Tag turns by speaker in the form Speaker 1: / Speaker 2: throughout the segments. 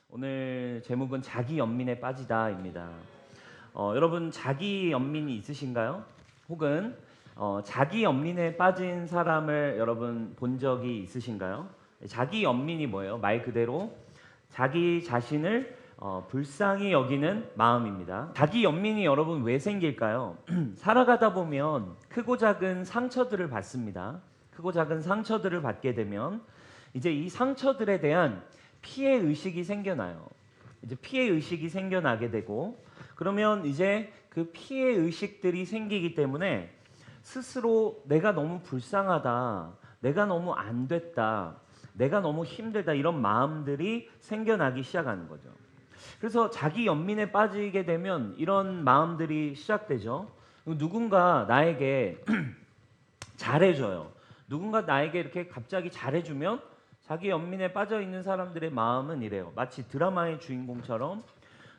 Speaker 1: 오늘 제목은 자기 연민에 빠지다입니다. 여러분 자기 연민이 있으신가요? 혹은 자기 연민에 빠진 사람을 여러분 본 적이 있으신가요? 자기 연민이 뭐예요? 말 그대로 자기 자신을 불쌍히 여기는 마음입니다. 자기 연민이 여러분 왜 생길까요? 살아가다 보면 크고 작은 상처들을 받습니다. 크고 작은 상처들을 받게 되면 이제 이 상처들에 대한 피해 의식이 생겨나요. 이제 피해 의식이 생겨나게 되고, 그러면 이제 그 피해 의식들이 생기기 때문에 스스로 내가 너무 불쌍하다, 내가 너무 안 됐다, 내가 너무 힘들다, 이런 마음들이 생겨나기 시작하는 거죠. 그래서 자기 연민에 빠지게 되면 이런 마음들이 시작되죠. 누군가 나에게 잘해줘요. 누군가 나에게 이렇게 갑자기 잘해주면 자기 연민에 빠져 있는 사람들의 마음은 이래요. 마치 드라마의 주인공처럼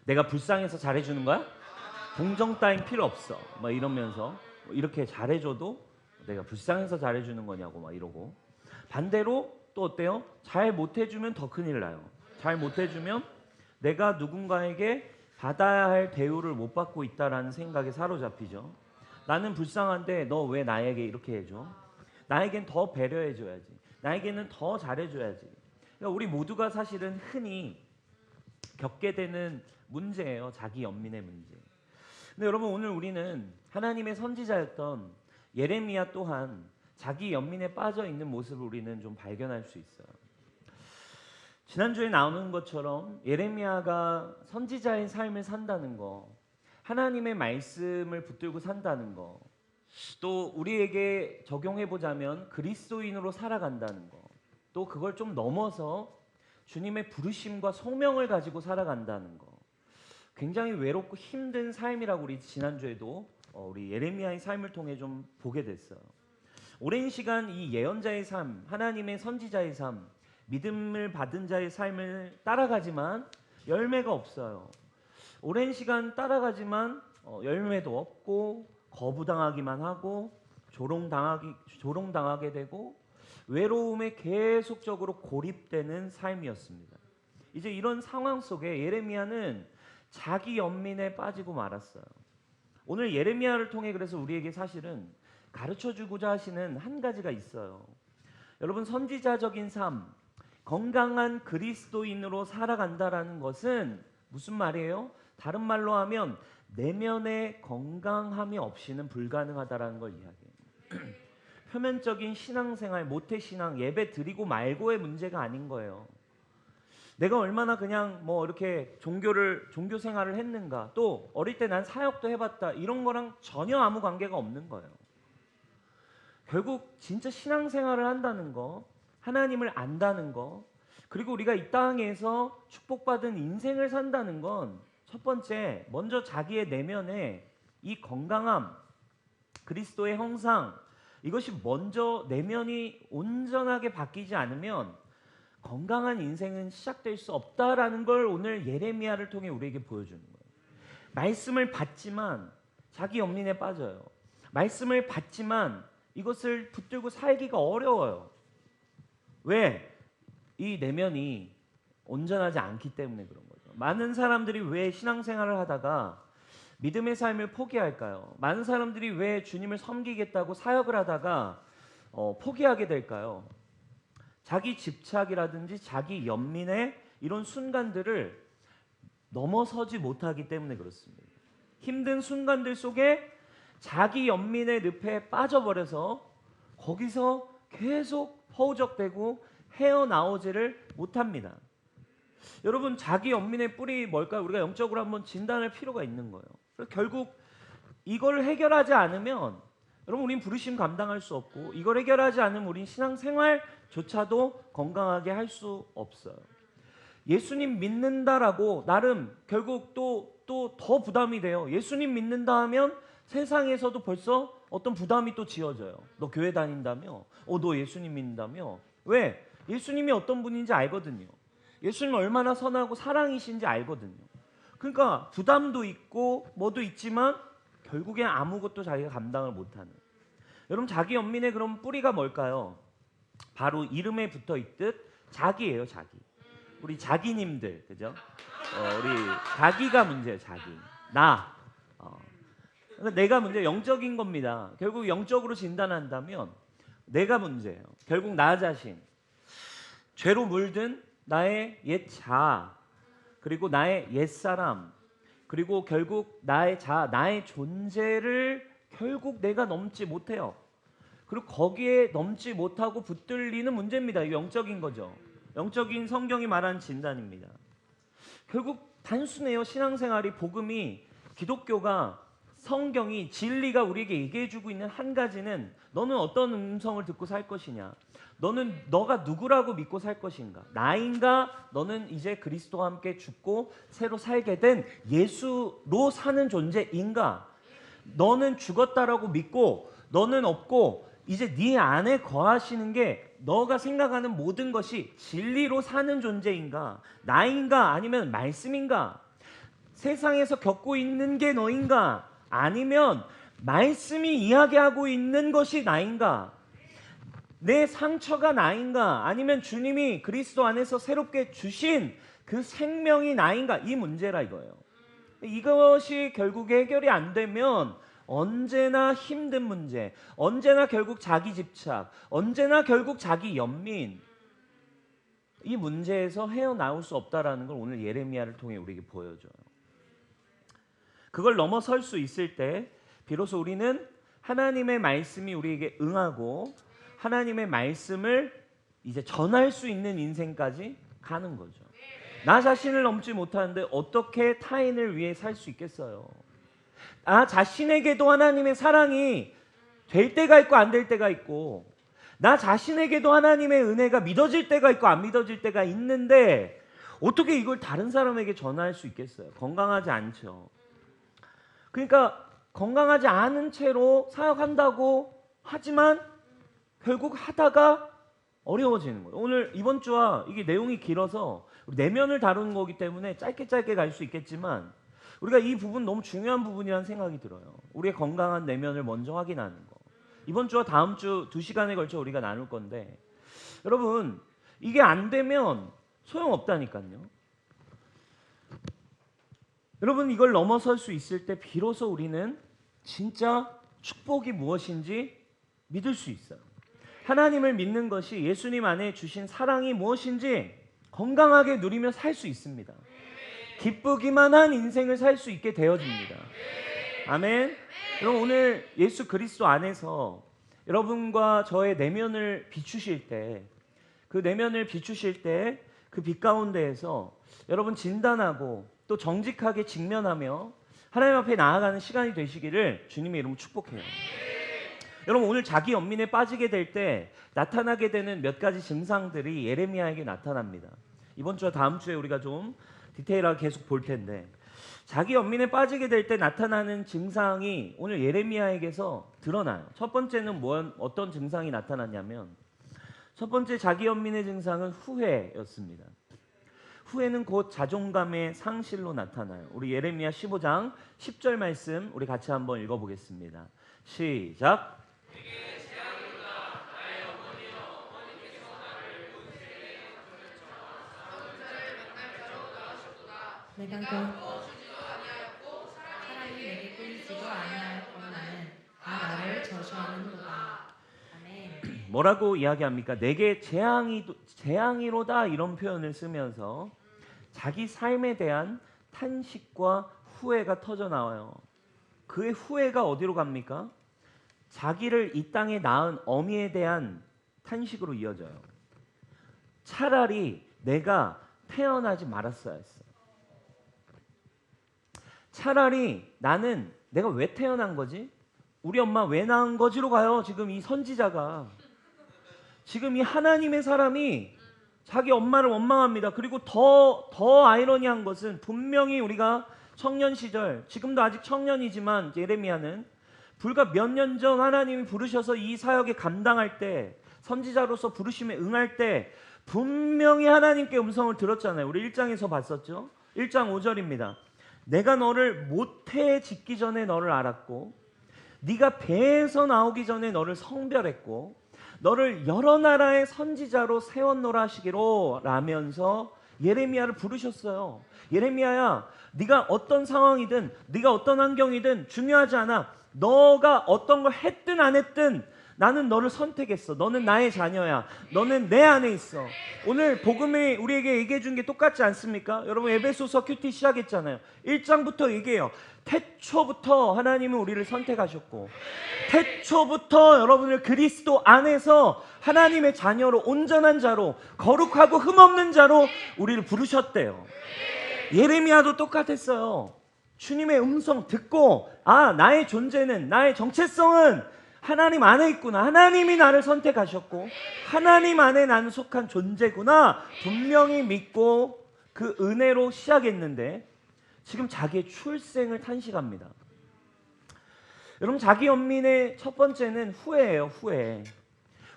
Speaker 1: 내가 불쌍해서 잘해주는 거야? 동정 따윈 필요 없어. 막 이러면서 이렇게 잘해줘도 내가 불쌍해서 잘해주는 거냐고 막 이러고, 반대로 또 어때요? 잘 못해주면 더 큰일 나요. 잘 못해주면 내가 누군가에게 받아야 할 대우를 못 받고 있다라는 생각에 사로잡히죠. 나는 불쌍한데 너 왜 나에게 이렇게 해줘? 나에겐 더 배려해줘야지. 나에게는 더 잘해줘야지. 그러니까 우리 모두가 사실은 흔히 겪게 되는 문제예요. 자기 연민의 문제. 근데 여러분, 오늘 우리는 하나님의 선지자였던 예레미야 또한 자기 연민에 빠져 있는 모습을 우리는 좀 발견할 수 있어요. 지난주에 나오는 것처럼 예레미야가 선지자의 삶을 산다는 거, 하나님의 말씀을 붙들고 산다는 거, 또 우리에게 적용해 보자면 그리스도인으로 살아간다는 거, 또 그걸 좀 넘어서 주님의 부르심과 소명을 가지고 살아간다는 거, 굉장히 외롭고 힘든 삶이라고 우리 지난주에도 우리 예레미야의 삶을 통해 좀 보게 됐어요. 오랜 시간 이 예언자의 삶, 하나님의 선지자의 삶, 믿음을 받은 자의 삶을 따라가지만 열매가 없어요. 오랜 시간 따라가지만 열매도 없고 거부당하기만 하고 조롱당하게 되고 외로움에 계속적으로 고립되는 삶이었습니다. 이제 이런 상황 속에 예레미야는 자기 연민에 빠지고 말았어요. 오늘 예레미야를 통해 그래서 우리에게 사실은 가르쳐주고자 하시는 한 가지가 있어요. 여러분, 선지자적인 삶, 건강한 그리스도인으로 살아간다라는 것은 무슨 말이에요? 다른 말로 하면 내면의 건강함이 없이는 불가능하다라는 걸 이야기해요. 표면적인 신앙생활, 모태신앙, 예배 드리고 말고의 문제가 아닌 거예요. 내가 얼마나 그냥 뭐 이렇게 종교 생활을 했는가, 또 어릴 때 난 사역도 해봤다, 이런 거랑 전혀 아무 관계가 없는 거예요. 결국 진짜 신앙생활을 한다는 거, 하나님을 안다는 거, 그리고 우리가 이 땅에서 축복받은 인생을 산다는 건 첫 번째, 먼저 자기의 내면에 이 건강함, 그리스도의 형상, 이것이 먼저 내면이 온전하게 바뀌지 않으면 건강한 인생은 시작될 수 없다라는 걸 오늘 예레미야를 통해 우리에게 보여주는 거예요. 말씀을 받지만 자기 연민에 빠져요. 말씀을 받지만 이것을 붙들고 살기가 어려워요. 왜? 이 내면이 온전하지 않기 때문에 그런 거죠. 많은 사람들이 왜 신앙생활을 하다가 믿음의 삶을 포기할까요? 많은 사람들이 왜 주님을 섬기겠다고 사역을 하다가 포기하게 될까요? 자기 집착이라든지 자기 연민의 이런 순간들을 넘어서지 못하기 때문에 그렇습니다. 힘든 순간들 속에 자기 연민의 늪에 빠져버려서 거기서 계속 허우적대고 헤어나오지를 못합니다. 여러분, 자기 연민의 뿌리 뭘까요? 우리가 영적으로 한번 진단할 필요가 있는 거예요. 그래서 결국 이걸 해결하지 않으면 여러분, 우린 부르심 감당할 수 없고, 이걸 해결하지 않으면 우린 신앙생활조차도 건강하게 할 수 없어요. 예수님 믿는다라고 나름 결국 또 더 부담이 돼요. 예수님 믿는다 하면 세상에서도 벌써 어떤 부담이 또 지어져요. 너 교회 다닌다며? 너 예수님 믿는다며? 왜? 예수님이 어떤 분인지 알거든요. 예수님 얼마나 선하고 사랑이신지 알거든요. 그러니까 부담도 있고 뭐도 있지만 결국엔 아무것도 자기가 감당을 못하는. 여러분, 자기 연민의 그런 뿌리가 뭘까요? 바로 이름에 붙어 있듯 자기예요, 자기. 우리 자기님들, 그죠? 우리 자기가 문제예요. 자기, 나. 그러니까 내가 문제, 영적인 겁니다. 결국 영적으로 진단한다면 내가 문제예요. 결국 나 자신, 죄로 물든 나의 옛 자아, 그리고 나의 옛 사람, 그리고 결국 나의 자아, 나의 존재를 결국 내가 넘지 못해요. 그리고 거기에 넘지 못하고 붙들리는 문제입니다. 이거 영적인 거죠. 영적인 성경이 말하는 진단입니다. 결국 단순해요. 신앙생활이, 복음이, 기독교가, 성경이, 진리가 우리에게 얘기해주고 있는 한 가지는 너는 어떤 음성을 듣고 살 것이냐, 너는 너가 누구라고 믿고 살 것인가, 나인가, 너는 이제 그리스도와 함께 죽고 새로 살게 된 예수로 사는 존재인가, 너는 죽었다라고 믿고 너는 없고 이제 네 안에 거하시는 게 너가 생각하는 모든 것이 진리로 사는 존재인가, 나인가 아니면 말씀인가, 세상에서 겪고 있는 게 너인가 아니면 말씀이 이야기하고 있는 것이 나인가, 내 상처가 나인가 아니면 주님이 그리스도 안에서 새롭게 주신 그 생명이 나인가, 이 문제라 이거예요. 이것이 결국 해결이 안 되면 언제나 힘든 문제, 언제나 결국 자기 집착, 언제나 결국 자기 연민, 이 문제에서 헤어나올 수 없다라는 걸 오늘 예레미야를 통해 우리에게 보여줘요. 그걸 넘어설 수 있을 때 비로소 우리는 하나님의 말씀이 우리에게 응하고 하나님의 말씀을 이제 전할 수 있는 인생까지 가는 거죠. 나 자신을 넘지 못하는데 어떻게 타인을 위해 살 수 있겠어요? 나 자신에게도 하나님의 사랑이 될 때가 있고 안 될 때가 있고, 나 자신에게도 하나님의 은혜가 믿어질 때가 있고 안 믿어질 때가 있는데 어떻게 이걸 다른 사람에게 전할 수 있겠어요? 건강하지 않죠. 그러니까 건강하지 않은 채로 사역한다고 하지만 결국 하다가 어려워지는 거예요. 오늘 이번 주와 이게 내용이 길어서 내면을 다루는 거기 때문에 짧게 갈 수 있겠지만 우리가 이 부분 너무 중요한 부분이라는 생각이 들어요. 우리의 건강한 내면을 먼저 확인하는 거. 이번 주와 다음 주 2시간에 걸쳐 우리가 나눌 건데, 여러분 이게 안 되면 소용없다니까요. 여러분 이걸 넘어설 수 있을 때 비로소 우리는 진짜 축복이 무엇인지 믿을 수 있어요. 하나님을 믿는 것이, 예수님 안에 주신 사랑이 무엇인지 건강하게 누리며 살 수 있습니다. 기쁘기만 한 인생을 살 수 있게 되어집니다. 아멘. 여러분 오늘 예수 그리스도 안에서 여러분과 저의 내면을 비추실 때, 그 내면을 비추실 때 그 빛 가운데에서 여러분 진단하고 또 정직하게 직면하며 하나님 앞에 나아가는 시간이 되시기를 주님의 이름으로 축복해요. 여러분 오늘 자기 연민에 빠지게 될 때 나타나게 되는 몇 가지 증상들이 예레미야에게 나타납니다. 이번 주와 다음 주에 우리가 좀 디테일하게 계속 볼 텐데, 자기 연민에 빠지게 될 때 나타나는 증상이 오늘 예레미야에게서 드러나요. 첫 번째는 어떤 증상이 나타났냐면, 첫 번째 자기 연민의 증상은 후회였습니다. 후회는 곧 자존감의 상실로 나타나요. 우리 예레미야 15장 10절 말씀 우리 같이 한번 읽어보겠습니다. 시작.
Speaker 2: 내가 곧 사랑이 내게 끊이지도 아니하였건만은 다 나를 저주하는도다. 아멘.
Speaker 1: 뭐라고 이야기합니까? 내게 재앙이로다, 이런 표현을 쓰면서 자기 삶에 대한 탄식과 후회가 터져 나와요. 그의 후회가 어디로 갑니까? 자기를 이 땅에 낳은 어미에 대한 탄식으로 이어져요. 차라리 내가 태어나지 말았어야 했어. 차라리 나는 내가 왜 태어난 거지? 우리 엄마 왜 낳은 거지로 가요. 지금 이 선지자가, 지금 이 하나님의 사람이 자기 엄마를 원망합니다. 그리고 더 아이러니한 것은, 분명히 우리가 청년 시절, 지금도 아직 청년이지만 예레미야는 불과 몇 년 전 하나님이 부르셔서 이 사역에 감당할 때, 선지자로서 부르심에 응할 때 분명히 하나님께 음성을 들었잖아요. 우리 1장에서 봤었죠. 1장 5절입니다. 내가 너를 모태에 짓기 전에 너를 알았고 네가 배에서 나오기 전에 너를 성별했고 너를 여러 나라의 선지자로 세웠노라 하시기로 라면서 예레미야를 부르셨어요. 예레미야야, 네가 어떤 상황이든 네가 어떤 환경이든 중요하지 않아. 너가 어떤 걸 했든 안 했든 나는 너를 선택했어. 너는 나의 자녀야. 너는 내 안에 있어. 오늘 복음이 우리에게 얘기해 준 게 똑같지 않습니까? 여러분 에베소서 큐티 시작했잖아요. 1장부터 얘기해요. 태초부터 하나님은 우리를 선택하셨고 태초부터 여러분을 그리스도 안에서 하나님의 자녀로 온전한 자로 거룩하고 흠없는 자로 우리를 부르셨대요. 예레미야도 똑같았어요. 주님의 음성 듣고 나의 존재는 나의 정체성은 하나님 안에 있구나. 하나님이 나를 선택하셨고 하나님 안에 나는 속한 존재구나. 분명히 믿고 그 은혜로 시작했는데 지금 자기의 출생을 탄식합니다. 여러분 자기 연민의 첫 번째는 후회예요. 후회.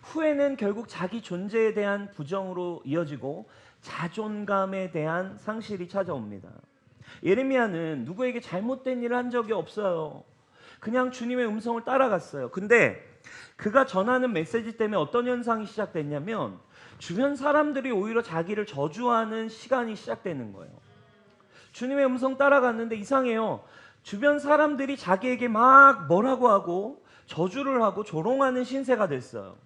Speaker 1: 후회는 결국 자기 존재에 대한 부정으로 이어지고 자존감에 대한 상실이 찾아옵니다. 예레미야는 누구에게 잘못된 일을 한 적이 없어요. 그냥 주님의 음성을 따라갔어요. 근데 그가 전하는 메시지 때문에 어떤 현상이 시작됐냐면 주변 사람들이 오히려 자기를 저주하는 시간이 시작되는 거예요. 주님의 음성 따라갔는데 이상해요. 주변 사람들이 자기에게 막 뭐라고 하고 저주를 하고 조롱하는 신세가 됐어요.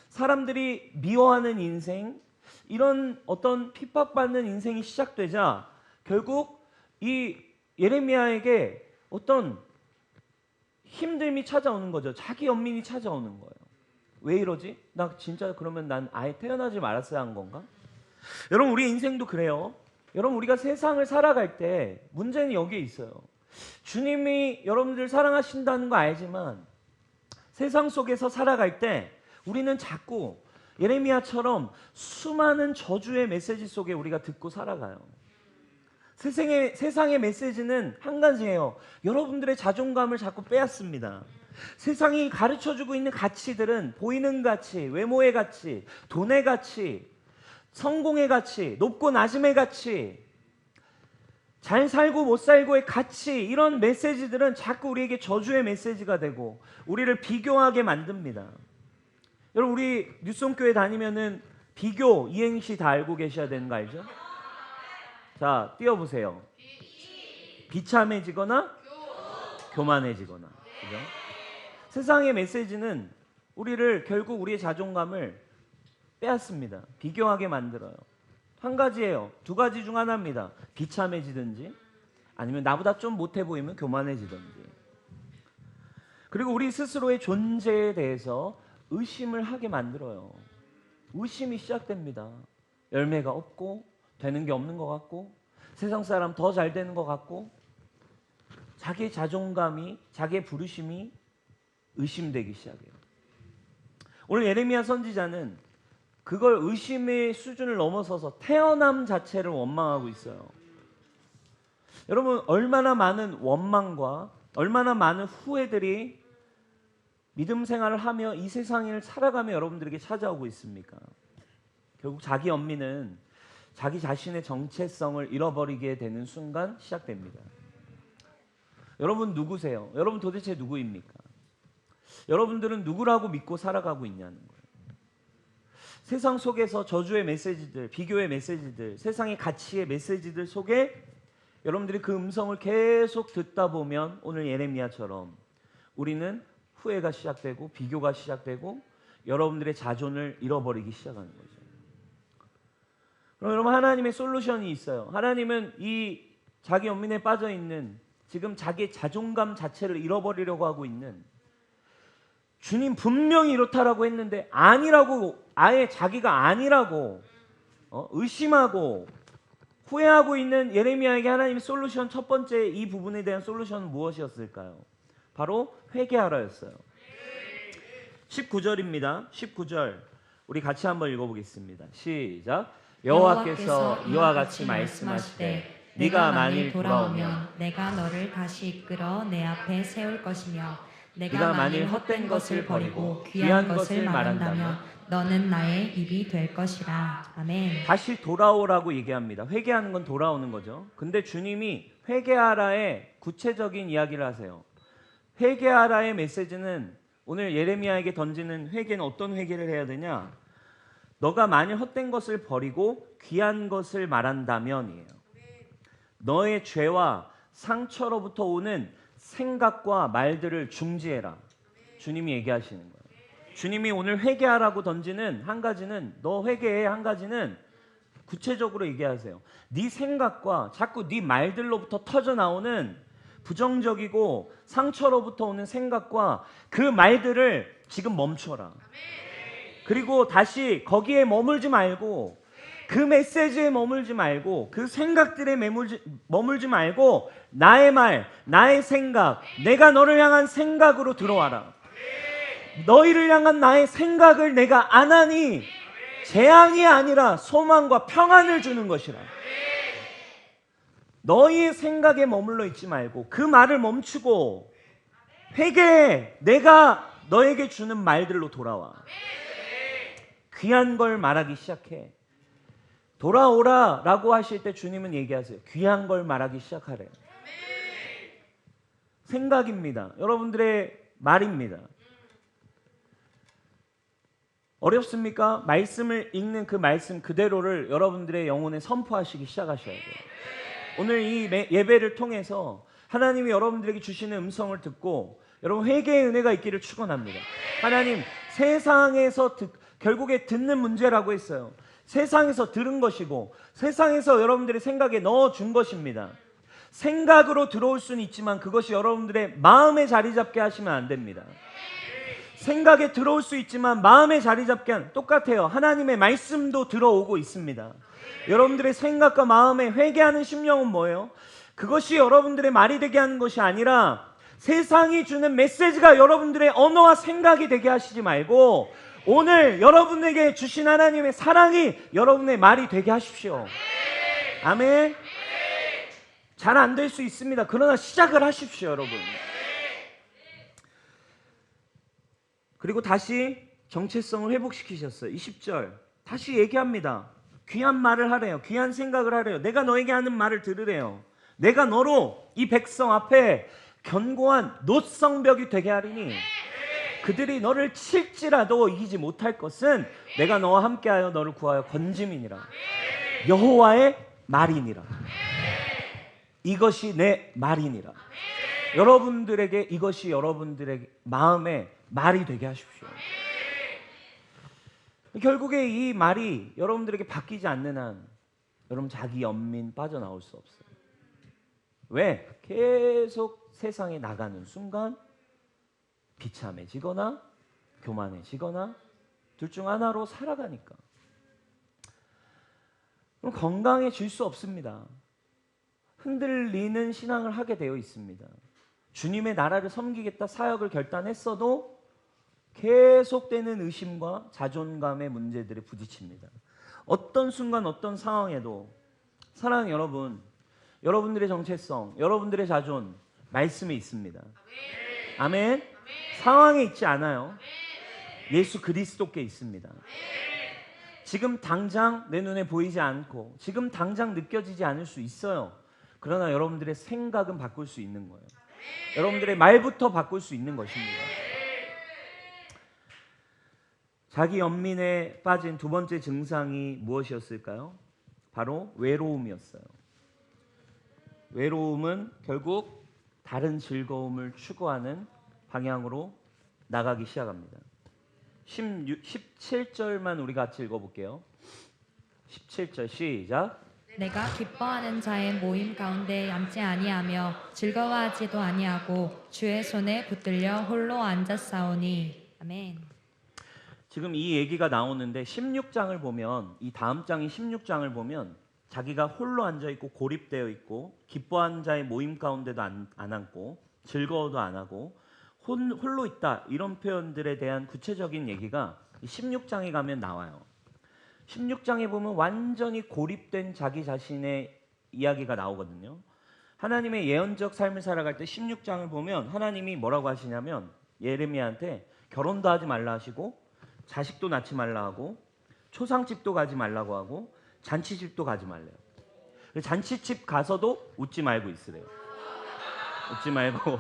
Speaker 1: 사람들이 미워하는 인생, 이런 어떤 핍박받는 인생이 시작되자 결국 이 예레미야에게 어떤 힘듦이 찾아오는 거죠. 자기 연민이 찾아오는 거예요. 왜 이러지? 나 진짜 그러면 난 아예 태어나지 말았어야 한 건가? 여러분 우리 인생도 그래요. 여러분 우리가 세상을 살아갈 때 문제는 여기에 있어요. 주님이 여러분들 사랑하신다는 거 알지만 세상 속에서 살아갈 때 우리는 자꾸 예레미야처럼 수많은 저주의 메시지 속에 우리가 듣고 살아가요. 세상의 메시지는 한 가지예요. 여러분들의 자존감을 자꾸 빼앗습니다. 세상이 가르쳐주고 있는 가치들은 보이는 가치, 외모의 가치, 돈의 가치, 성공의 가치, 높고 낮음의 가치, 잘 살고 못 살고의 가치, 이런 메시지들은 자꾸 우리에게 저주의 메시지가 되고 우리를 비교하게 만듭니다. 여러분 우리 뉴스홈교회 다니면은 비교 이행시 다 알고 계셔야 되는 거 알죠? 자, 띄워보세요. 비참해지거나 교만해지거나. 그죠? 세상의 메시지는 우리를 결국 우리의 자존감을 빼앗습니다. 비교하게 만들어요. 한 가지예요. 두 가지 중 하나입니다. 비참해지든지 아니면 나보다 좀 못해 보이면 교만해지든지. 그리고 우리 스스로의 존재에 대해서 의심을 하게 만들어요. 의심이 시작됩니다. 열매가 없고 되는 게 없는 것 같고 세상 사람 더 잘 되는 것 같고 자기의 자존감이 자기의 부르심이 의심되기 시작해요. 오늘 예레미야 선지자는 그걸 의심의 수준을 넘어서서 태어남 자체를 원망하고 있어요. 여러분 얼마나 많은 원망과 얼마나 많은 후회들이 믿음 생활을 하며 이 세상을 살아가며 여러분들에게 찾아오고 있습니까? 결국 자기 연민은 자기 자신의 정체성을 잃어버리게 되는 순간 시작됩니다. 여러분 누구세요? 여러분 도대체 누구입니까? 여러분들은 누구라고 믿고 살아가고 있냐는 거예요. 세상 속에서 저주의 메시지들, 비교의 메시지들, 세상의 가치의 메시지들 속에 여러분들이 그 음성을 계속 듣다 보면 오늘 예레미야처럼 우리는 후회가 시작되고 비교가 시작되고 여러분들의 자존을 잃어버리기 시작하는 거죠. 그럼 여러분 하나님의 솔루션이 있어요. 하나님은 이 자기 연민에 빠져 있는 지금 자기의 자존감 자체를 잃어버리려고 하고 있는 주님 분명히 이렇다라고 했는데 아니라고 아예 자기가 아니라고 의심하고 후회하고 있는 예레미야에게 하나님의 솔루션 첫 번째 이 부분에 대한 솔루션은 무엇이었을까요? 바로 회개하라였어요. 19절입니다. 19절 우리 같이 한번 읽어보겠습니다. 시작. 여호와께서 이와 같이 말씀하시되 네가 만일 돌아오면
Speaker 2: 내가 너를 다시 이끌어 내 앞에 세울 것이며
Speaker 1: 네가 만일 헛된 것을 버리고 귀한 것을 말한다면
Speaker 2: 너는 나의 입이 될 것이라. 아멘.
Speaker 1: 다시 돌아오라고 얘기합니다. 회개하는 건 돌아오는 거죠. 근데 주님이 회개하라의 구체적인 이야기를 하세요. 회개하라의 메시지는 오늘 예레미야에게 던지는 회개는 어떤 회개를 해야 되냐? 너가 만일 헛된 것을 버리고 귀한 것을 말한다면이에요. 너의 죄와 상처로부터 오는 생각과 말들을 중지해라. 주님이 얘기하시는 거예요. 주님이 오늘 회개하라고 던지는 한 가지는, 너 회개해, 한 가지는 구체적으로 얘기하세요. 네 생각과 자꾸 네 말들로부터 터져 나오는 부정적이고 상처로부터 오는 생각과 그 말들을 지금 멈춰라. 그리고 다시 거기에 머물지 말고, 그 메시지에 머물지 말고, 그 생각들에 머물지 말고, 나의 말, 나의 생각, 내가 너를 향한 생각으로 들어와라. 너희를 향한 나의 생각을 내가 안 하니 재앙이 아니라 소망과 평안을 주는 것이라. 너희의 생각에 머물러 있지 말고 그 말을 멈추고 회개해. 내가 너에게 주는 말들로 돌아와. 귀한 걸 말하기 시작해. 돌아오라 라고 하실 때 주님은 얘기하세요. 귀한 걸 말하기 시작하래. 생각입니다. 여러분들의 말입니다. 어렵습니까? 말씀을 읽는 그 말씀 그대로를 여러분들의 영혼에 선포하시기 시작하셔야 돼요. 오늘 이 예배를 통해서 하나님이 여러분들에게 주시는 음성을 듣고 여러분 회개의 은혜가 있기를 축원합니다. 하나님, 세상에서 결국에 듣는 문제라고 했어요. 세상에서 들은 것이고 세상에서 여러분들의 생각에 넣어준 것입니다. 생각으로 들어올 수는 있지만 그것이 여러분들의 마음에 자리 잡게 하시면 안 됩니다. 생각에 들어올 수 있지만 마음에 자리 잡게 한, 똑같아요. 하나님의 말씀도 들어오고 있습니다. 여러분들의 생각과 마음에 회개하는 심령은 뭐예요? 그것이 여러분들의 말이 되게 하는 것이 아니라 세상이 주는 메시지가 여러분들의 언어와 생각이 되게 하시지 말고 오늘 여러분에게 주신 하나님의 사랑이 여러분의 말이 되게 하십시오. 아멘. 잘 안 될 수 있습니다. 그러나 시작을 하십시오, 여러분. 그리고 다시 정체성을 회복시키셨어요. 20절 다시 얘기합니다. 귀한 말을 하래요. 귀한 생각을 하래요. 내가 너에게 하는 말을 들으래요. 내가 너로 이 백성 앞에 견고한 노성벽이 되게 하리니 그들이 너를 칠지라도 이기지 못할 것은 내가 너와 함께하여 너를 구하여 건짐이니라. 여호와의 말이니라. 이것이 내 말이니라. 여러분들에게 이것이 여러분들의 마음에 말이 되게 하십시오. 결국에 이 말이 여러분들에게 바뀌지 않는 한 여러분 자기 연민 빠져나올 수 없어요. 왜? 계속 세상에 나가는 순간 비참해지거나 교만해지거나 둘 중 하나로 살아가니까 그럼 건강해질 수 없습니다. 흔들리는 신앙을 하게 되어 있습니다. 주님의 나라를 섬기겠다 사역을 결단했어도 계속되는 의심과 자존감의 문제들에 부딪힙니다. 어떤 순간 어떤 상황에도 사랑하는 여러분, 여러분들의 정체성, 여러분들의 자존 말씀에 있습니다. 아멘. 상황에 있지 않아요. 예수 그리스도께 있습니다. 지금 당장 내 눈에 보이지 않고 지금 당장 느껴지지 않을 수 있어요. 그러나 여러분들의 생각은 바꿀 수 있는 거예요. 여러분들의 말부터 바꿀 수 있는 것입니다. 자기 연민에 빠진 두 번째 증상이 무엇이었을까요? 바로 외로움이었어요. 외로움은 결국 다른 즐거움을 추구하는 방향으로 나가기 시작합니다. 17절만 우리 같이 읽어볼게요. 17절 시작.
Speaker 2: 내가 기뻐하는 자의 모임 가운데 앉지 아니하며 즐거워하지도 아니하고 주의 손에 붙들려 홀로 앉았사오니. 아멘.
Speaker 1: 지금 이 얘기가 나오는데 16장을 보면 이 다음 장인 16장을 보면 자기가 홀로 앉아있고 고립되어 있고 기뻐하는 자의 모임 가운데도 안 앉고 즐거워도 안 하고 홀로 있다 이런 표현들에 대한 구체적인 얘기가 16장에 가면 나와요. 16장에 보면 완전히 고립된 자기 자신의 이야기가 나오거든요. 하나님의 예언적 삶을 살아갈 때 16장을 보면 하나님이 뭐라고 하시냐면 예레미야한테 결혼도 하지 말라 하시고 자식도 낳지 말라 하고 초상집도 가지 말라고 하고 잔치집도 가지 말래요. 잔치집 가서도 웃지 말고 있으래요. 웃지 말고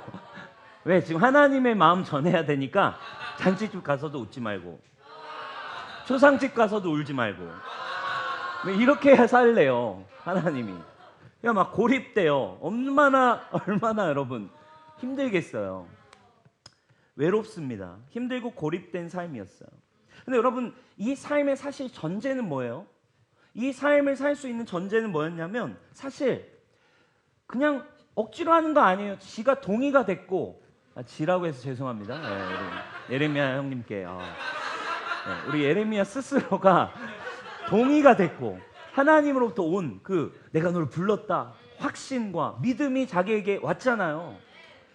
Speaker 1: 왜? 지금 하나님의 마음 전해야 되니까 잔치집 가서도 웃지 말고 초상집 가서도 울지 말고. 왜 이렇게 살래요 하나님이. 그냥 막 고립돼요. 얼마나 여러분 힘들겠어요. 외롭습니다. 힘들고 고립된 삶이었어요. 근데 여러분, 이 삶의 사실 전제는 뭐예요? 이 삶을 살 수 있는 전제는 뭐였냐면, 사실 그냥 억지로 하는 거 아니에요. 지가 동의가 됐고, 지라고 해서 죄송합니다. 네, 우리 예레미야 형님께. 네, 우리 예레미야 스스로가 동의가 됐고, 하나님으로부터 온 내가 너를 불렀다 확신과 믿음이 자기에게 왔잖아요.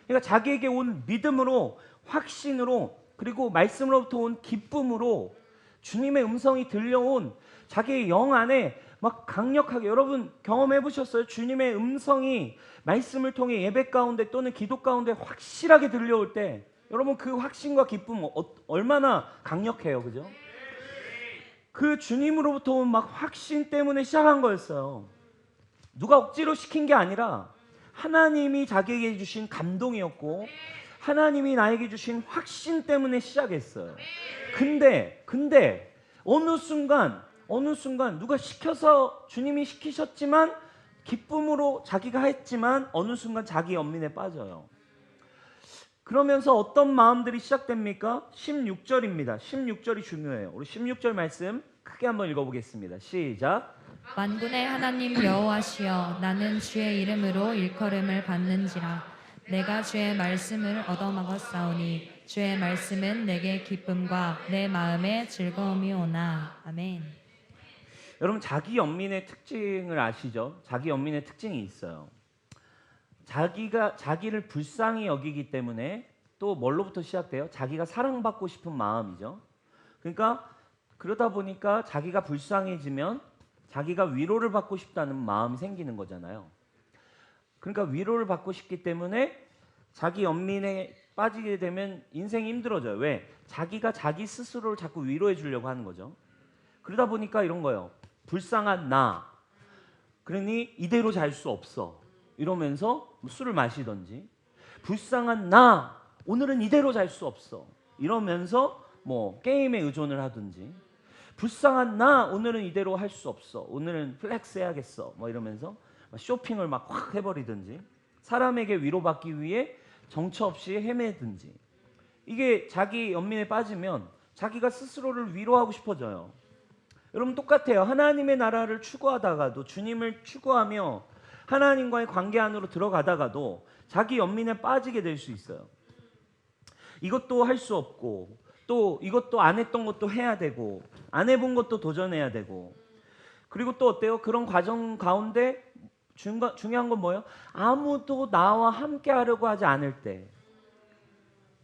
Speaker 1: 그러니까 자기에게 온 믿음으로, 확신으로, 그리고 말씀으로부터 온 기쁨으로 주님의 음성이 들려온 자기의 영 안에 막 강력하게, 여러분 경험해 보셨어요? 주님의 음성이 말씀을 통해 예배 가운데 또는 기도 가운데 확실하게 들려올 때 여러분 그 확신과 기쁨 얼마나 강력해요, 그죠? 그 주님으로부터 온 막 확신 때문에 시작한 거였어요. 누가 억지로 시킨 게 아니라 하나님이 자기에게 주신 감동이었고, 하나님이 나에게 주신 확신 때문에 시작했어요. 근데 어느 순간 누가 시켜서, 주님이 시키셨지만 기쁨으로 자기가 했지만 어느 순간 자기 연민에 빠져요. 그러면서 어떤 마음들이 시작됩니까? 16절입니다. 16절이 중요해요. 우리 16절 말씀 크게 한번 읽어보겠습니다. 시작.
Speaker 2: 만군의 하나님 여호와시여, 나는 주의 이름으로 일컬음을 받는지라. 내가 주의 말씀을 얻어먹었사오니 주의 말씀은 내게 기쁨과 내 마음에 즐거움이 오나. 아멘.
Speaker 1: 여러분, 자기 연민의 특징을 아시죠? 자기 연민의 특징이 있어요. 자기를 불쌍히 여기기 때문에 또 뭘로부터 시작돼요? 자기가 사랑받고 싶은 마음이죠. 그러니까 그러다 보니까 자기가 불쌍해지면 자기가 위로를 받고 싶다는 마음이 생기는 거잖아요. 그러니까 위로를 받고 싶기 때문에 자기 연민에 빠지게 되면 인생이 힘들어져요. 왜? 자기가 자기 스스로를 자꾸 위로해 주려고 하는 거죠. 그러다 보니까 이런 거예요. 불쌍한 나, 그러니 이대로 잘 수 없어 이러면서 술을 마시던지, 불쌍한 나, 오늘은 이대로 잘 수 없어 이러면서 뭐 게임에 의존을 하든지, 불쌍한 나, 오늘은 이대로 할 수 없어, 오늘은 플렉스 해야겠어 뭐 이러면서 쇼핑을 막 확 해버리든지, 사람에게 위로받기 위해 정처 없이 헤매든지. 이게 자기 연민에 빠지면 자기가 스스로를 위로하고 싶어져요. 여러분 똑같아요. 하나님의 나라를 추구하다가도, 주님을 추구하며 하나님과의 관계 안으로 들어가다가도 자기 연민에 빠지게 될 수 있어요. 이것도 할 수 없고, 또 이것도 안 했던 것도 해야 되고, 안 해본 것도 도전해야 되고, 그리고 또 어때요? 그런 과정 가운데 중요한 건 뭐예요? 아무도 나와 함께 하려고 하지 않을 때,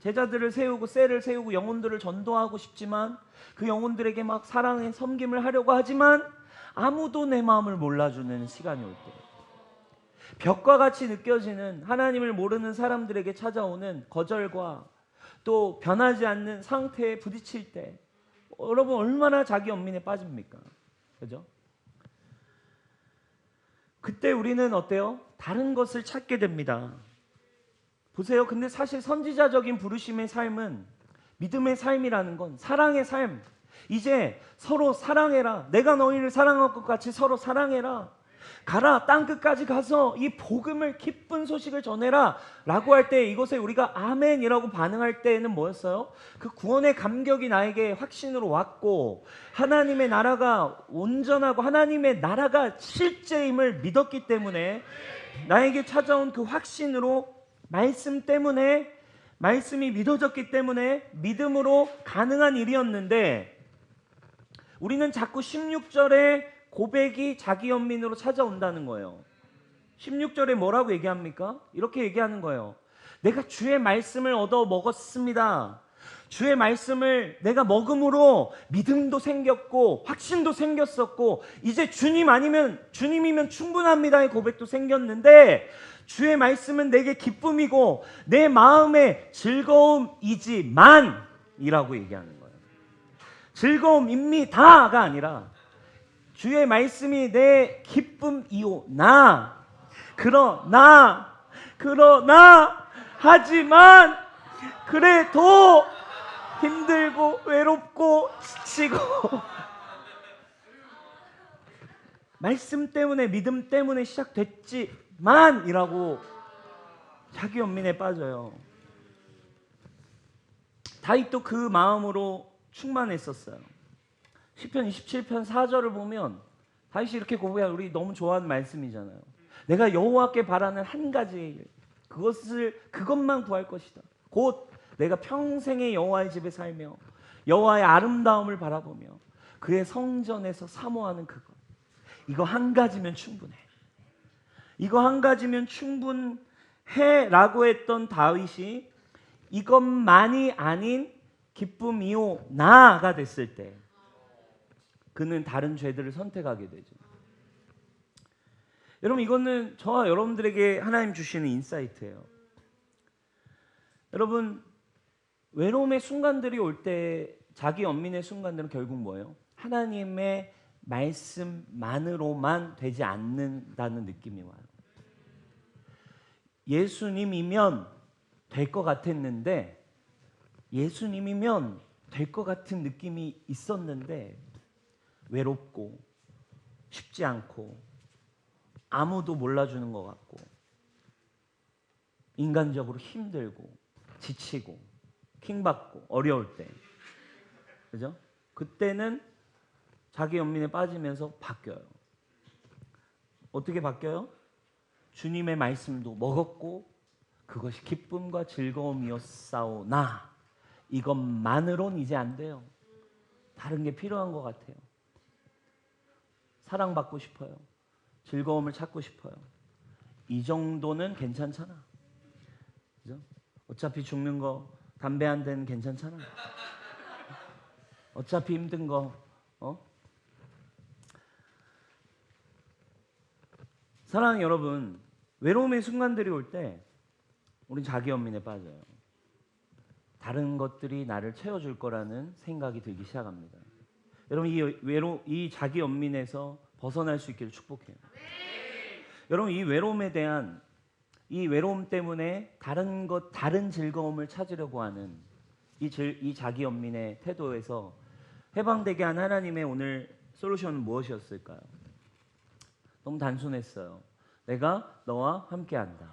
Speaker 1: 제자들을 세우고 셀을 세우고 영혼들을 전도하고 싶지만 그 영혼들에게 막 사랑의 섬김을 하려고 하지만 아무도 내 마음을 몰라주는 시간이 올 때, 벽과 같이 느껴지는 하나님을 모르는 사람들에게 찾아오는 거절과 또 변하지 않는 상태에 부딪힐 때 여러분 얼마나 자기 연민에 빠집니까? 그죠? 그때 우리는 어때요? 다른 것을 찾게 됩니다. 보세요. 근데 사실 선지자적인 부르심의 삶은, 믿음의 삶이라는 건 사랑의 삶. 이제 서로 사랑해라. 내가 너희를 사랑할 것 같이 서로 사랑해라. 가라, 땅끝까지 가서 이 복음을, 기쁜 소식을 전해라 라고 할 때 이것에 우리가 아멘이라고 반응할 때는 뭐였어요? 그 구원의 감격이 나에게 확신으로 왔고, 하나님의 나라가 온전하고 하나님의 나라가 실제임을 믿었기 때문에, 나에게 찾아온 그 확신으로, 말씀 때문에, 말씀이 믿어졌기 때문에 믿음으로 가능한 일이었는데, 우리는 자꾸 16절에 고백이 자기 연민으로 찾아온다는 거예요. 16절에 뭐라고 얘기합니까? 이렇게 얘기하는 거예요. 내가 주의 말씀을 얻어 먹었습니다. 주의 말씀을 내가 먹음으로 믿음도 생겼고 확신도 생겼었고, 이제 주님이면 충분합니다의 고백도 생겼는데, 주의 말씀은 내게 기쁨이고 내 마음의 즐거움이지만 이라고 얘기하는 거예요. 즐거움입니다가 아니라 주의 말씀이 내 기쁨이오나, 그러나 하지만 그래도 힘들고 외롭고 지치고 말씀 때문에 믿음 때문에 시작됐지만 이라고 자기 연민에 빠져요. 다윗도 그 마음으로 충만했었어요. 시편 27편 4절을 보면 다윗이 이렇게 고백해요. 우리 너무 좋아하는 말씀이잖아요. 내가 여호와께 바라는 한 가지 일, 그것만 구할 것이다. 곧 내가 평생의 여호와의 집에 살며 여호와의 아름다움을 바라보며 그의 성전에서 사모하는 그것. 이거 한 가지면 충분해. 이거 한 가지면 충분해라고 했던 다윗이 이것만이 아닌 기쁨이요 나가 됐을 때 그는 다른 죄들을 선택하게 되죠. 여러분, 이거는 저와 여러분들에게 하나님 주시는 인사이트예요. 여러분, 외로움의 순간들이 올 때 자기 연민의 순간들은 결국 뭐예요? 하나님의 말씀만으로만 되지 않는다는 느낌이 와요. 예수님이면 될 것 같았는데, 예수님이면 될 것 같은 느낌이 있었는데 외롭고 쉽지 않고 아무도 몰라주는 것 같고 인간적으로 힘들고 지치고 킹받고 어려울 때, 그죠? 그때는 자기 연민에 빠지면서 바뀌어요. 어떻게 바뀌어요? 주님의 말씀도 먹었고 그것이 기쁨과 즐거움이었사오나 이것만으론 이제 안 돼요. 다른 게 필요한 것 같아요. 사랑받고 싶어요. 즐거움을 찾고 싶어요. 이 정도는 괜찮잖아. 그죠? 어차피 죽는 거 담배 한 대는 괜찮잖아. 어차피 힘든 거 사랑하는 여러분, 외로움의 순간들이 올 때 우린 자기 연민에 빠져요. 다른 것들이 나를 채워줄 거라는 생각이 들기 시작합니다. 여러분, 이 자기 연민에서 벗어날 수 있기를 축복해요. 여러분, 이 외로움에 대한 이 외로움 때문에 다른 즐거움을 찾으려고 하는 이 자기 연민의 태도에서 해방되게 한 하나님의 오늘 솔루션은 무엇이었을까요? 너무 단순했어요. 내가 너와 함께한다.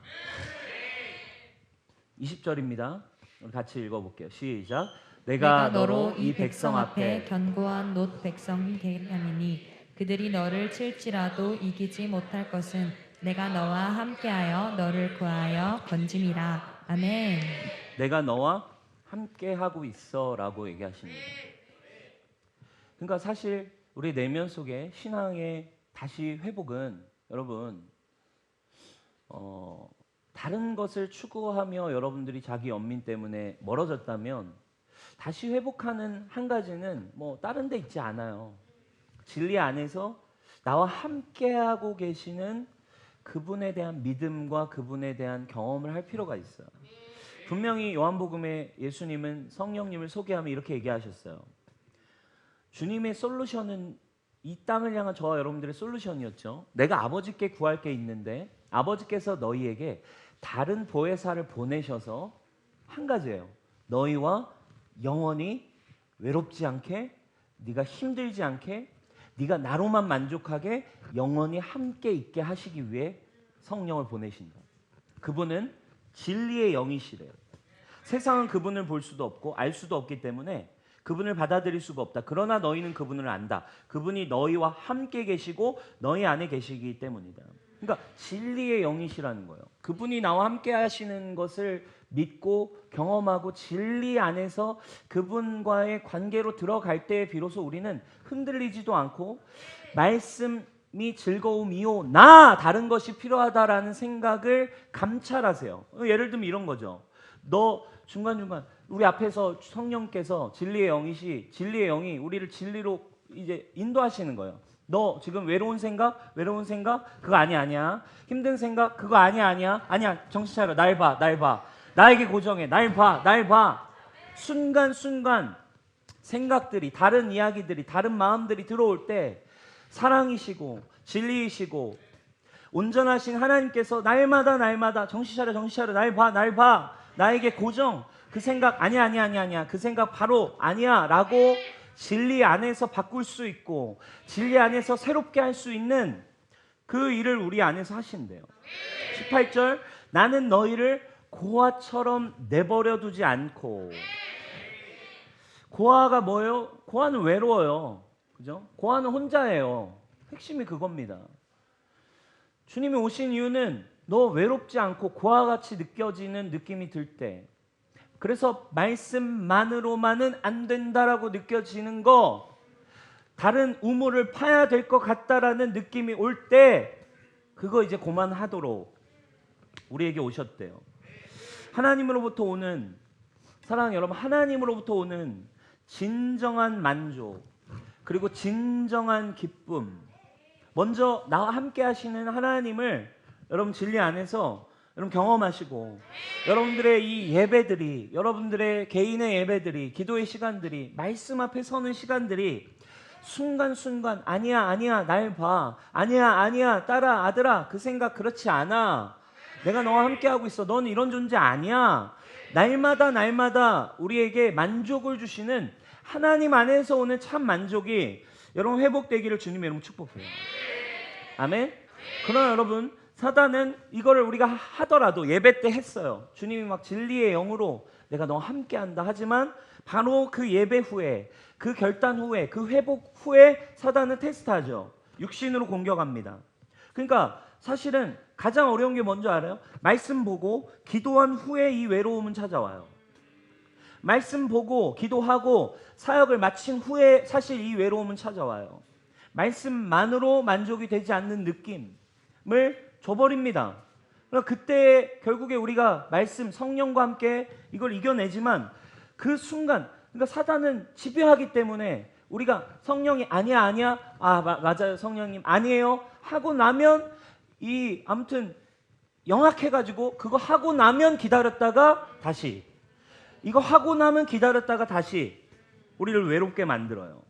Speaker 1: 20절입니다. 우리 같이 읽어볼게요. 시작. 내가 너로 이 백성 앞에
Speaker 2: 견고한 놋 백성이 되게 하리니 그들이 너를 칠지라도 이기지 못할 것은 내가 너와 함께하여 너를 구하여 건짐이라. 아멘.
Speaker 1: 내가 너와 함께하고 있어라고 얘기하십니다. 그러니까 사실 우리 내면 속에 신앙의 다시 회복은 여러분 다른 것을 추구하며 여러분들이 자기 연민 때문에 멀어졌다면 다시 회복하는 한 가지는 뭐 다른 데 있지 않아요. 진리 안에서 나와 함께하고 계시는 그분에 대한 믿음과 그분에 대한 경험을 할 필요가 있어요. 분명히 요한복음에 예수님은 성령님을 소개하며 이렇게 얘기하셨어요. 주님의 솔루션은 이 땅을 향한 저와 여러분들의 솔루션이었죠. 내가 아버지께 구할 게 있는데 아버지께서 너희에게 다른 보혜사를 보내셔서 한 가지예요. 너희와 영원히 외롭지 않게, 네가 힘들지 않게, 네가 나로만 만족하게 영원히 함께 있게 하시기 위해 성령을 보내신다. 그분은 진리의 영이시래요. 세상은 그분을 볼 수도 없고 알 수도 없기 때문에 그분을 받아들일 수가 없다. 그러나 너희는 그분을 안다. 그분이 너희와 함께 계시고 너희 안에 계시기 때문이다. 그러니까 진리의 영이시라는 거예요. 그분이 나와 함께 하시는 것을 믿고 경험하고 진리 안에서 그분과의 관계로 들어갈 때 비로소 우리는 흔들리지도 않고 말씀이 즐거움이요 나 다른 것이 필요하다라는 생각을 감찰하세요. 예를 들면 이런 거죠. 너 중간중간 우리 앞에서 성령께서 진리의 영이 우리를 진리로 이제 인도하시는 거예요. 너 지금 외로운 생각 그거 아니야. 힘든 생각 그거 아니야. 정신 차려. 날 봐. 나에게 고정해. 날 봐. 순간순간 생각들이, 다른 이야기들이, 다른 마음들이 들어올 때 사랑이시고 진리이시고 온전하신 하나님께서 날마다 정신 차려. 날 봐. 나에게 고정. 그 생각 아니야. 그 생각 바로 아니야라고 진리 안에서 바꿀 수 있고 진리 안에서 새롭게 할 수 있는 그 일을 우리 안에서 하신대요. 18절 나는 너희를 고아처럼 내버려 두지 않고. 고아가 뭐예요? 고아는 외로워요. 그죠? 고아는 혼자예요. 핵심이 그겁니다. 주님이 오신 이유는 너 외롭지 않고 고아같이 느껴지는 느낌이 들 때, 그래서 말씀만으로만은 안 된다라고 느껴지는 거, 다른 우물을 파야 될 것 같다라는 느낌이 올 때 그거 이제 그만하도록 우리에게 오셨대요. 하나님으로부터 오는 사랑하는 여러분, 하나님으로부터 오는 진정한 만족 그리고 진정한 기쁨, 먼저 나와 함께 하시는 하나님을 여러분 진리 안에서 여러분 경험하시고, 여러분들의 이 예배들이, 여러분들의 개인의 예배들이, 기도의 시간들이, 말씀 앞에 서는 시간들이 순간순간 아니야 날 봐, 아니야 딸아 아들아 그 생각 그렇지 않아, 내가 너와 함께하고 있어, 넌 이런 존재 아니야, 날마다 우리에게 만족을 주시는 하나님 안에서 오는 참 만족이 여러분 회복되기를 주님의 이름으로 축복해요. 아멘. 그러나 여러분, 사단은 이거를 우리가 하더라도 예배 때 했어요. 주님이 막 진리의 영으로 내가 너와 함께한다 하지만 바로 그 예배 후에, 그 결단 후에, 그 회복 후에 사단은 테스트하죠. 육신으로 공격합니다. 그러니까 사실은 가장 어려운 게 뭔지 알아요? 말씀 보고 기도한 후에 이 외로움은 찾아와요. 말씀 보고 기도하고 사역을 마친 후에 사실 이 외로움은 찾아와요. 말씀만으로 만족이 되지 않는 느낌을 줘버립니다. 그러니까 그때 결국에 우리가 말씀, 성령과 함께 이걸 이겨내지만 그 순간, 그러니까 사단은 지배하기 때문에 우리가 성령이 아니야 맞아요 성령님 아니에요 하고 나면 아무튼 영악해가지고 그거 하고 나면 기다렸다가 다시, 이거 하고 나면 기다렸다가 다시 우리를 외롭게 만들어요.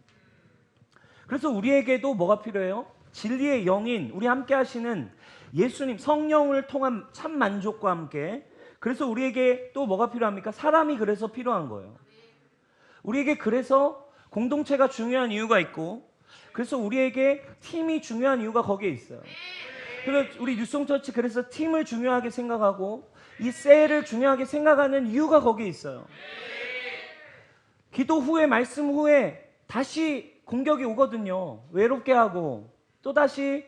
Speaker 1: 그래서 우리에게도 뭐가 필요해요? 진리의 영인, 우리 함께 하시는 예수님, 성령을 통한 참 만족과 함께. 그래서 우리에게 또 뭐가 필요합니까? 사람이 그래서 필요한 거예요. 우리에게 그래서 공동체가 중요한 이유가 있고, 그래서 우리에게 팀이 중요한 이유가 거기에 있어요. 그래서 우리 뉴송처치 그래서 팀을 중요하게 생각하고 이 셀을 중요하게 생각하는 이유가 거기에 있어요. 기도 후에, 말씀 후에 다시 공격이 오거든요. 외롭게 하고 또다시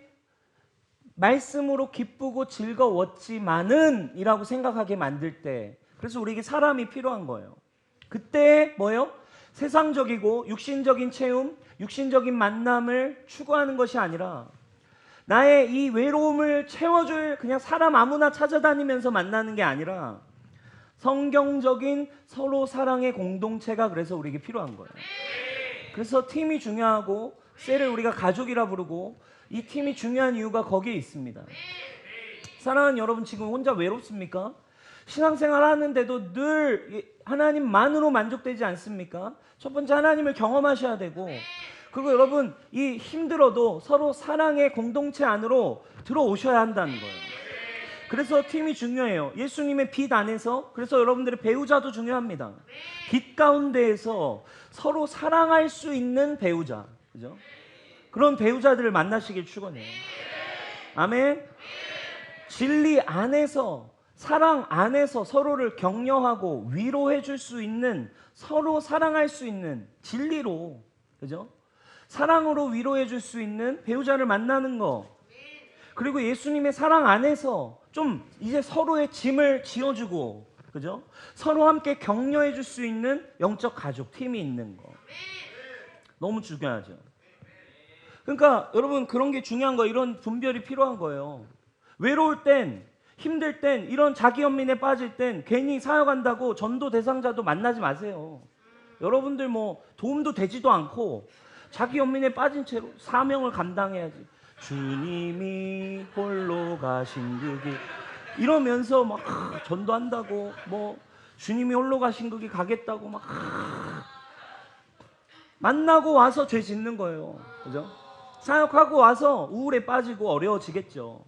Speaker 1: 말씀으로 기쁘고 즐거웠지만은 이라고 생각하게 만들 때, 그래서 우리에게 사람이 필요한 거예요. 그때 뭐예요? 세상적이고 육신적인 체험, 육신적인 만남을 추구하는 것이 아니라 나의 이 외로움을 채워줄 그냥 사람 아무나 찾아다니면서 만나는 게 아니라 성경적인 서로 사랑의 공동체가 그래서 우리에게 필요한 거예요. 그래서 팀이 중요하고 셀을 우리가 가족이라 부르고 이 팀이 중요한 이유가 거기에 있습니다. 사랑하는 여러분, 지금 혼자 외롭습니까? 신앙생활 하는데도 늘 하나님만으로 만족되지 않습니까? 첫 번째 하나님을 경험하셔야 되고, 그리고 여러분 이 힘들어도 서로 사랑의 공동체 안으로 들어오셔야 한다는 거예요. 그래서 팀이 중요해요. 예수님의 빛 안에서, 그래서 여러분들의 배우자도 중요합니다. 빛 가운데에서 서로 사랑할 수 있는 배우자, 그죠? 그런 배우자들을 만나시길 축원해요. 아멘. 진리 안에서, 사랑 안에서 서로를 격려하고 위로해 줄 수 있는, 서로 사랑할 수 있는, 진리로, 그죠? 사랑으로 위로해 줄 수 있는 배우자를 만나는 거. 그리고 예수님의 사랑 안에서 좀 이제 서로의 짐을 지어주고, 그죠? 서로 함께 격려해 줄 수 있는 영적 가족 팀이 있는 거. 너무 중요하죠. 그러니까 여러분 그런 게 중요한 거예요. 이런 분별이 필요한 거예요. 외로울 땐, 힘들 땐, 이런 자기 연민에 빠질 땐 괜히 사역한다고 전도 대상자도 만나지 마세요. 여러분들 뭐 도움도 되지도 않고 자기 연민에 빠진 채로 사명을 감당해야지. 주님이 홀로 가신 그 길, 이러면서 막 전도한다고, 뭐 주님이 홀로 가신 그 길 가겠다고 막 만나고 와서 죄 짓는 거예요. 그죠? 사역하고 와서 우울에 빠지고 어려워지겠죠.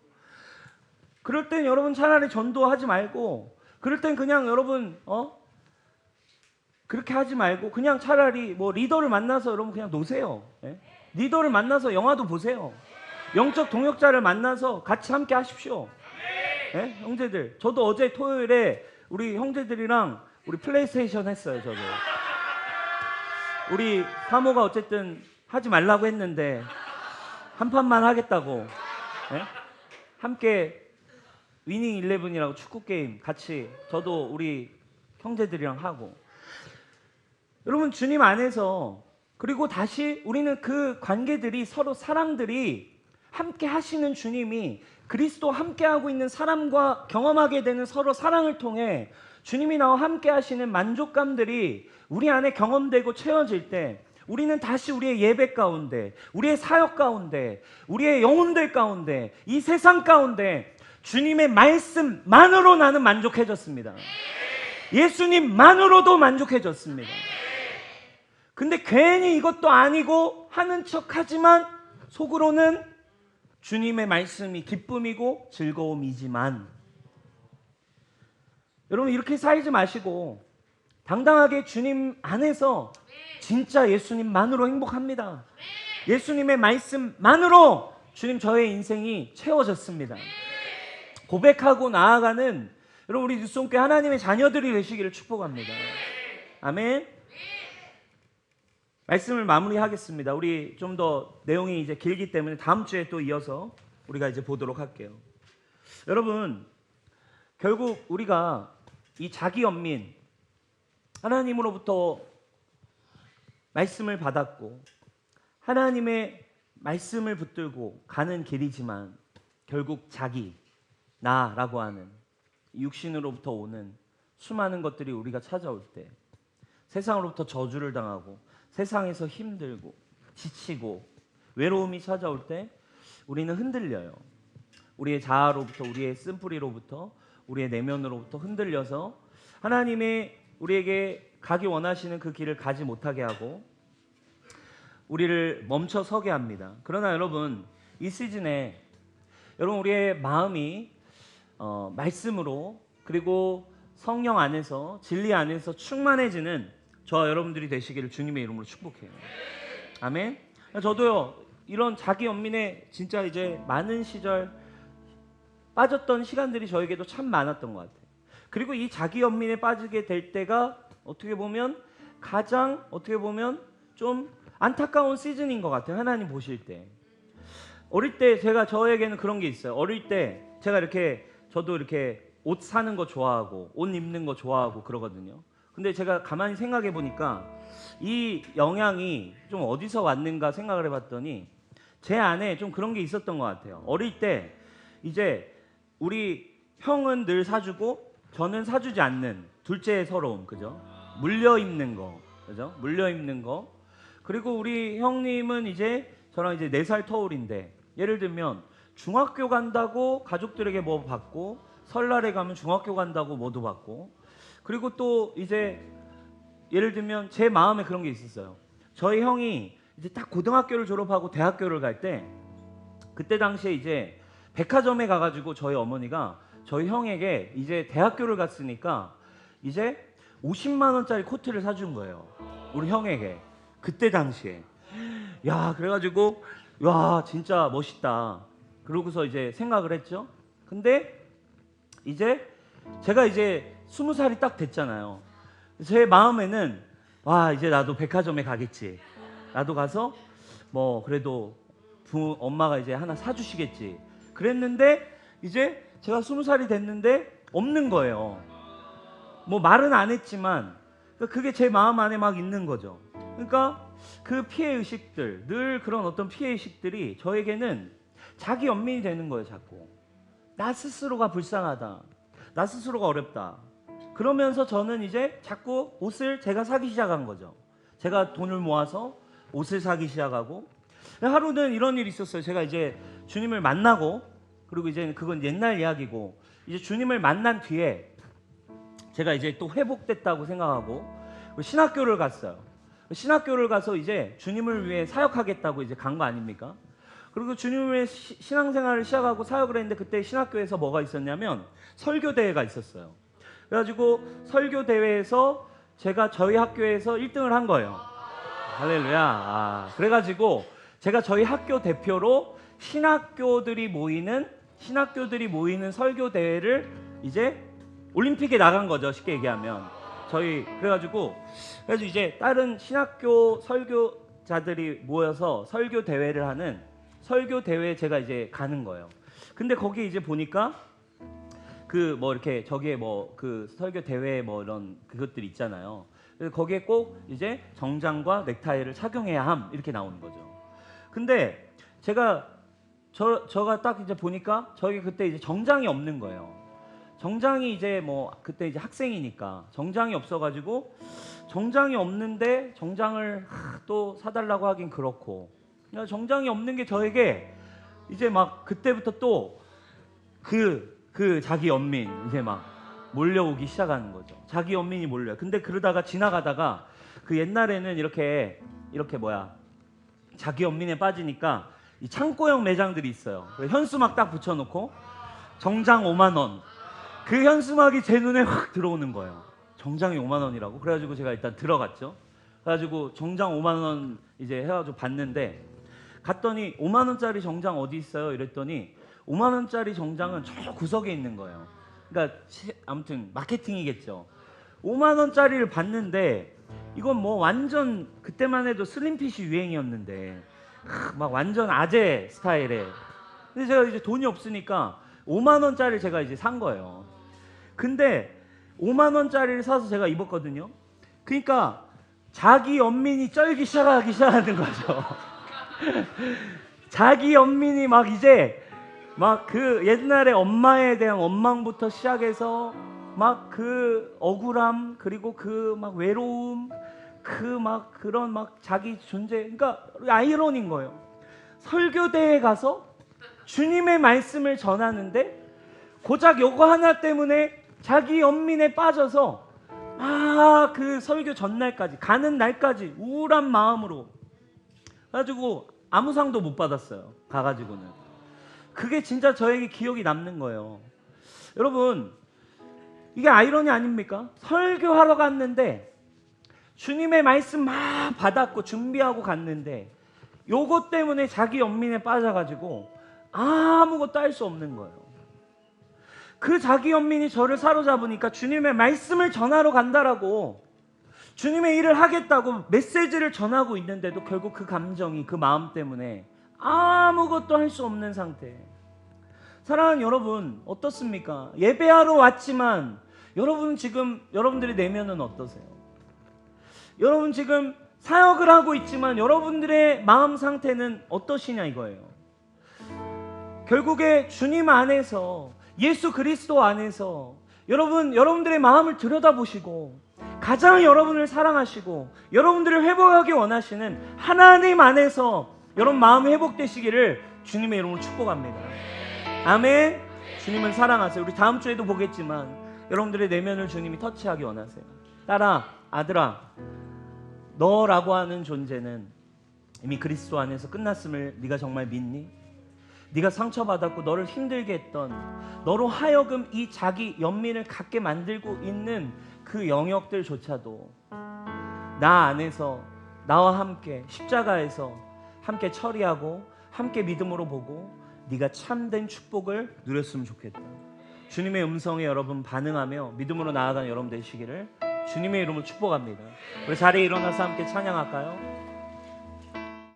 Speaker 1: 그럴 땐 여러분 차라리 전도하지 말고, 그럴 땐 그냥 여러분 그렇게 하지 말고 그냥 차라리 뭐 리더를 만나서 여러분 그냥 노세요. 예? 리더를 만나서 영화도 보세요. 영적 동역자를 만나서 같이 함께 하십시오. 예? 형제들, 저도 어제 토요일에 우리 형제들이랑 우리 플레이스테이션 했어요. 저도 우리 사모가 어쨌든 하지 말라고 했는데 한 판만 하겠다고, 예? 함께 위닝 11이라고 축구 게임 같이 저도 우리 형제들이랑 하고. 여러분, 주님 안에서, 그리고 다시 우리는 그 관계들이, 서로 사랑들이 함께 하시는 주님이, 그리스도 함께 하고 있는 사람과 경험하게 되는 서로 사랑을 통해 주님이 나와 함께 하시는 만족감들이 우리 안에 경험되고 채워질 때, 우리는 다시 우리의 예배 가운데, 우리의 사역 가운데, 우리의 영혼들 가운데, 이 세상 가운데 주님의 말씀만으로 나는 만족해졌습니다. 예수님만으로도 만족해졌습니다. 근데 괜히 이것도 아니고 하는 척하지만 속으로는 주님의 말씀이 기쁨이고 즐거움이지만, 여러분 이렇게 살지 마시고 당당하게 주님 안에서 진짜 예수님만으로 행복합니다. 예수님의 말씀만으로 주님 저의 인생이 채워졌습니다. 고백하고 나아가는 여러분 우리 뉴스홈교회 하나님의 자녀들이 되시기를 축복합니다. 아멘. 말씀을 마무리하겠습니다. 우리 좀 더 내용이 이제 길기 때문에 다음 주에 또 이어서 우리가 이제 보도록 할게요. 여러분, 결국 우리가 이 자기 연민, 하나님으로부터 말씀을 받았고 하나님의 말씀을 붙들고 가는 길이지만 결국 자기, 나라고 하는 육신으로부터 오는 수많은 것들이 우리가 찾아올 때, 세상으로부터 저주를 당하고 세상에서 힘들고 지치고 외로움이 찾아올 때 우리는 흔들려요. 우리의 자아로부터, 우리의 쓴뿌리로부터, 우리의 내면으로부터 흔들려서 하나님의 우리에게 가기 원하시는 그 길을 가지 못하게 하고 우리를 멈춰 서게 합니다. 그러나 여러분, 이 시즌에 여러분 우리의 마음이 말씀으로, 그리고 성령 안에서, 진리 안에서 충만해지는 저와 여러분들이 되시기를 주님의 이름으로 축복해요. 아멘. 저도요, 이런 자기 연민에 진짜 이제 많은 시절 빠졌던 시간들이 저에게도 참 많았던 것 같아요. 그리고 이 자기 연민에 빠지게 될 때가 어떻게 보면 가장 좀 안타까운 시즌인 것 같아요. 하나님 보실 때. 어릴 때 저에게는 그런 게 있어요. 어릴 때 저도 이렇게 옷 사는 거 좋아하고 옷 입는 거 좋아하고 그러거든요. 근데 제가 가만히 생각해 보니까 이 영향이 좀 어디서 왔는가 생각을 해봤더니 제 안에 좀 그런 게 있었던 것 같아요. 어릴 때 이제 우리 형은 늘 사주고 저는 사주지 않는 둘째의 서러움, 그죠? 물려 입는 거, 그죠? 물려 입는 거. 그리고 우리 형님은 이제 저랑 이제 4살 터울인데, 예를 들면 중학교 간다고 가족들에게 뭐 받고, 설날에 가면 중학교 간다고 뭐도 받고, 그리고 또 이제 예를 들면 제 마음에 그런 게 있었어요. 저희 형이 이제 딱 고등학교를 졸업하고 대학교를 갈 때, 그때 당시에 이제 백화점에 가가지고 저희 어머니가 저희 형에게 이제 대학교를 갔으니까 이제 50만 원짜리 코트를 사준 거예요. 우리 형에게. 그때 당시에. 야, 그래가지고 와, 진짜 멋있다. 그러고서 이제 생각을 했죠. 근데 이제 제가 이제 20살이 딱 됐잖아요. 제 마음에는 와, 이제 나도 백화점에 가겠지. 나도 가서 뭐 그래도 엄마가 이제 하나 사주시겠지. 그랬는데 이제 제가 20살이 됐는데 없는 거예요. 뭐 말은 안 했지만 그게 제 마음 안에 막 있는 거죠. 그러니까 그 피해의식들, 늘 그런 어떤 피해의식들이 저에게는 자기 연민이 되는 거예요. 자꾸 나 스스로가 불쌍하다, 나 스스로가 어렵다. 그러면서 저는 이제 자꾸 옷을 제가 사기 시작한 거죠. 제가 돈을 모아서 옷을 사기 시작하고, 하루는 이런 일이 있었어요. 제가 이제 주님을 만나고, 그리고 이제 그건 옛날 이야기고, 이제 주님을 만난 뒤에 제가 이제 또 회복됐다고 생각하고 신학교를 갔어요. 신학교를 가서 이제 주님을 위해 사역하겠다고 이제 간 거 아닙니까? 그리고 주님을 위해 신앙생활을 시작하고 사역을 했는데, 그때 신학교에서 뭐가 있었냐면 설교대회가 있었어요. 그래가지고 설교대회에서 제가 저희 학교에서 1등을 한 거예요. 할렐루야. 그래가지고 제가 저희 학교 대표로 신학교들이 모이는 설교 대회를 이제 올림픽에 나간 거죠. 쉽게 얘기하면. 그래가지고 이제 다른 신학교 설교자들이 모여서 설교 대회를 하는 설교 대회에 제가 이제 가는 거예요. 근데 거기 이제 보니까 그 뭐 이렇게 저기에 뭐 그 설교 대회 뭐 이런 그것들 있잖아요. 그래서 거기에 꼭 이제 정장과 넥타이를 착용해야 함 이렇게 나오는 거죠. 근데 저가 딱 이제 보니까 저희 그때 이제 정장이 없는 거예요. 정장이 이제 뭐 그때 이제 학생이니까 정장이 없어가지고 정장이 없는데 정장을 또 사달라고 하긴 그렇고 정장이 없는 게 저에게 이제 막 그때부터 또 그 자기 연민 이제 막 몰려오기 시작하는 거죠. 자기 연민이 몰려요. 근데 그러다가 지나가다가 그 옛날에는 이렇게 자기 연민에 빠지니까 이 창고형 매장들이 있어요. 현수막 딱 붙여놓고 정장 5만 원. 그 현수막이 제 눈에 확 들어오는 거예요. 정장이 5만 원이라고. 그래가지고 제가 일단 들어갔죠. 그래가지고 정장 5만 원 이제 해가지고 봤는데 갔더니 5만 원짜리 정장 어디 있어요? 이랬더니 5만 원짜리 정장은 저 구석에 있는 거예요. 그러니까 아무튼 마케팅이겠죠. 5만 원짜리를 봤는데 이건 뭐 완전 그때만 해도 슬림핏이 유행이었는데 막 완전 아재 스타일에. 근데 제가 이제 돈이 없으니까 5만 원짜리를 제가 이제 산 거예요. 근데 5만 원짜리를 사서 제가 입었거든요. 그러니까 자기 연민이 쩔기 시작하는 거죠. 자기 연민이 막 이제 막 그 옛날에 엄마에 대한 원망부터 시작해서 막 그 억울함 그리고 그 막 외로움 그 막 그런 막 자기 존재 그러니까 아이러니인 거예요. 설교대에 가서 주님의 말씀을 전하는데 고작 요거 하나 때문에 자기 연민에 빠져서 그 설교 전날까지 가는 날까지 우울한 마음으로 가지고 아무 상도 못 받았어요. 가가지고는 그게 진짜 저에게 기억이 남는 거예요. 여러분 이게 아이러니 아닙니까? 설교하러 갔는데 주님의 말씀 막 받았고 준비하고 갔는데 요것 때문에 자기 연민에 빠져가지고 아무것도 할 수 없는 거예요. 그 자기 연민이 저를 사로잡으니까 주님의 말씀을 전하러 간다라고 주님의 일을 하겠다고 메시지를 전하고 있는데도 결국 그 감정이 그 마음 때문에 아무것도 할 수 없는 상태. 사랑하는 여러분 어떻습니까? 예배하러 왔지만 여러분들의 내면은 어떠세요? 여러분 지금 사역을 하고 있지만 여러분들의 마음 상태는 어떠시냐 이거예요. 결국에 주님 안에서 예수 그리스도 안에서 여러분들의 마음을 들여다보시고 가장 여러분을 사랑하시고 여러분들을 회복하기 원하시는 하나님 안에서 여러분 마음이 회복되시기를 주님의 이름으로 축복합니다. 아멘. 주님을 사랑하세요. 우리 다음 주에도 보겠지만 여러분들의 내면을 주님이 터치하기 원하세요. 딸아, 아들아, 너라고 하는 존재는 이미 그리스도 안에서 끝났음을 네가 정말 믿니? 네가 상처받았고 너를 힘들게 했던 너로 하여금 이 자기 연민을 갖게 만들고 있는 그 영역들조차도 나 안에서 나와 함께 십자가에서 함께 처리하고 함께 믿음으로 보고 네가 참된 축복을 누렸으면 좋겠다. 주님의 음성에 여러분 반응하며 믿음으로 나아가는 여러분 되시기를 주님의 이름으로 축복합니다. 우리 자리에 일어나서 함께 찬양할까요?